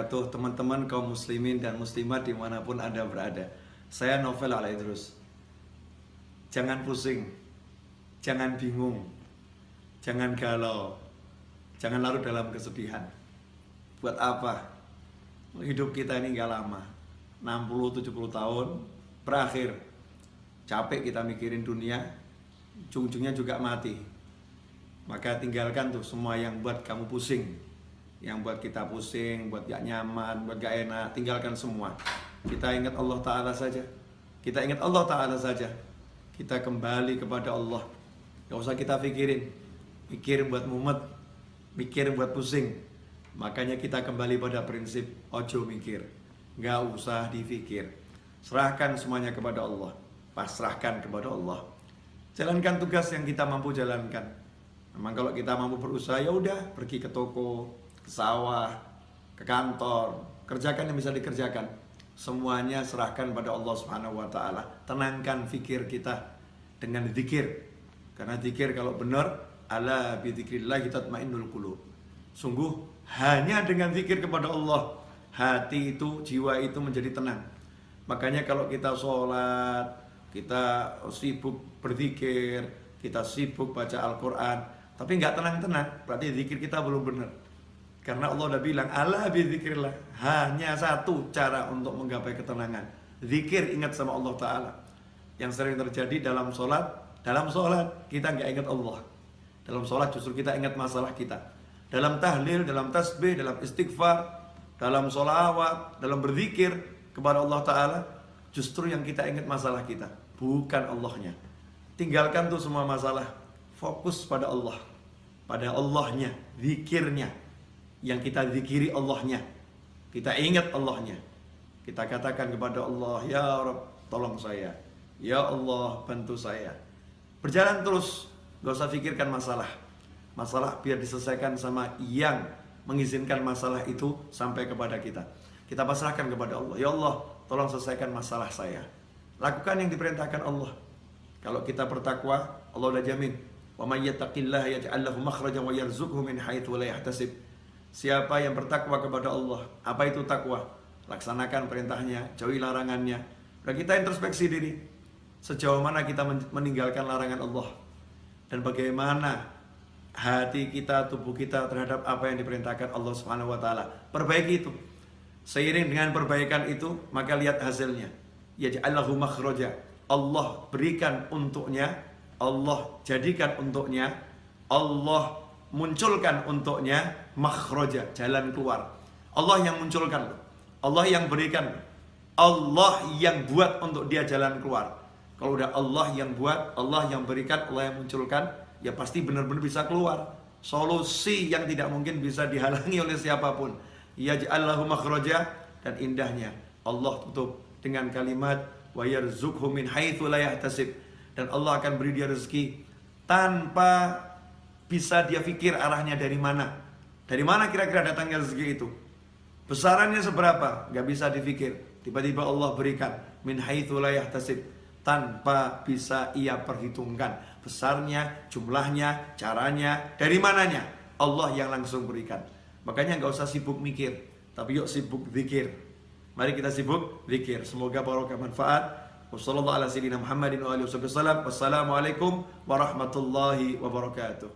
wabarakatuh. Teman-teman kaum muslimin dan muslimat dimanapun Anda berada. Saya Novel Alaidrus. Jangan pusing, jangan bingung, jangan galau, jangan larut dalam kesedihan. Buat apa? Hidup kita ini gak lama, 60-70 tahun berakhir. Capek kita mikirin dunia, ujung-ujungnya juga mati. Maka tinggalkan tuh semua yang buat kamu pusing, yang buat kita pusing, buat gak nyaman, buat gak enak. Tinggalkan semua. Kita ingat Allah Ta'ala saja. Kita ingat Allah Ta'ala saja. Kita kembali kepada Allah. Gak usah kita pikirin, mikir buat mumet, mikir buat pusing. Makanya kita kembali pada prinsip ojo mikir, gak usah dipikir. Serahkan semuanya kepada Allah. Pasrahkan kepada Allah. Jalankan tugas yang kita mampu jalankan. Memang kalau kita mampu berusaha, ya udah, pergi ke toko, ke sawah, ke kantor, kerjakan yang bisa dikerjakan. Semuanya serahkan pada Allah Subhanahu wa taala. Tenangkan fikir kita dengan zikir. Karena zikir kalau benar, ala bi dzikrillah tatmainnul qulub. Sungguh hanya dengan zikir kepada Allah, hati itu, jiwa itu menjadi tenang. Makanya kalau kita sholat, kita sibuk berzikir, kita sibuk baca Al-Quran, tapi nggak tenang-tenang, berarti zikir kita belum benar. Karena Allah udah bilang, ala bizikrillah, hanya satu cara untuk menggapai ketenangan, zikir, ingat sama Allah Ta'ala. Yang sering terjadi dalam sholat kita nggak ingat Allah. Dalam sholat justru kita ingat masalah kita. Dalam tahlil, dalam tasbih, dalam istighfar, dalam sholawat, dalam berzikir kepada Allah Ta'ala, justru yang kita ingat masalah kita, bukan Allahnya. Tinggalkan tuh semua masalah, fokus pada Allah, pada Allahnya, zikirnya. Yang kita zikiri Allahnya, kita ingat Allahnya. Kita katakan kepada Allah, ya Rabb, tolong saya. Ya Allah, bantu saya. Berjalan terus, gak usah pikirkan masalah. Masalah biar diselesaikan sama yang mengizinkan masalah itu sampai kepada kita. Kita pasrahkan kepada Allah. Ya Allah, tolong selesaikan masalah saya. Lakukan yang diperintahkan Allah. Kalau kita bertakwa, Allah udah jamin. Wa may yattaqillaha yaj'al lahu makhrajan wa yarzuqhu min haitsu la yahtasib. Siapa yang bertakwa kepada Allah, apa itu takwa? Laksanakan perintahnya, jauhi larangannya. Dan kita introspeksi diri. Sejauh mana kita meninggalkan larangan Allah, dan bagaimana hati kita, tubuh kita terhadap apa yang diperintahkan Allah Subhanahu wa taala. Perbaiki itu. Seiring dengan perbaikan itu, maka lihat hasilnya. Yaj'allahu makhraja. Allah berikan untuknya, Allah jadikan untuknya, Allah munculkan untuknya makhraja, jalan keluar. Allah yang munculkan, Allah yang berikan, Allah yang buat untuk dia jalan keluar. Kalau udah Allah yang buat, Allah yang berikan, Allah yang munculkan, ya pasti benar-benar bisa keluar. Solusi yang tidak mungkin bisa dihalangi oleh siapapun. Yaj'allahu makhraja, dan indahnya Allah tutup dengan kalimat wa yarzuqhu min haitsu la yahtasib, dan Allah akan beri dia rezeki tanpa bisa dia pikir arahnya dari mana. Dari mana kira-kira datangnya rezeki itu? Besarannya seberapa? Gak bisa dipikir. Tiba-tiba Allah berikan min haitsu la yahtasib, tanpa bisa ia perhitungkan besarnya, jumlahnya, caranya, dari mananya. Allah yang langsung berikan. Makanya gak usah sibuk mikir, tapi yuk sibuk zikir. Mari kita sibuk zikir. Semoga barokah manfaat. Wassalamualaikum warahmatullahi wabarakatuh.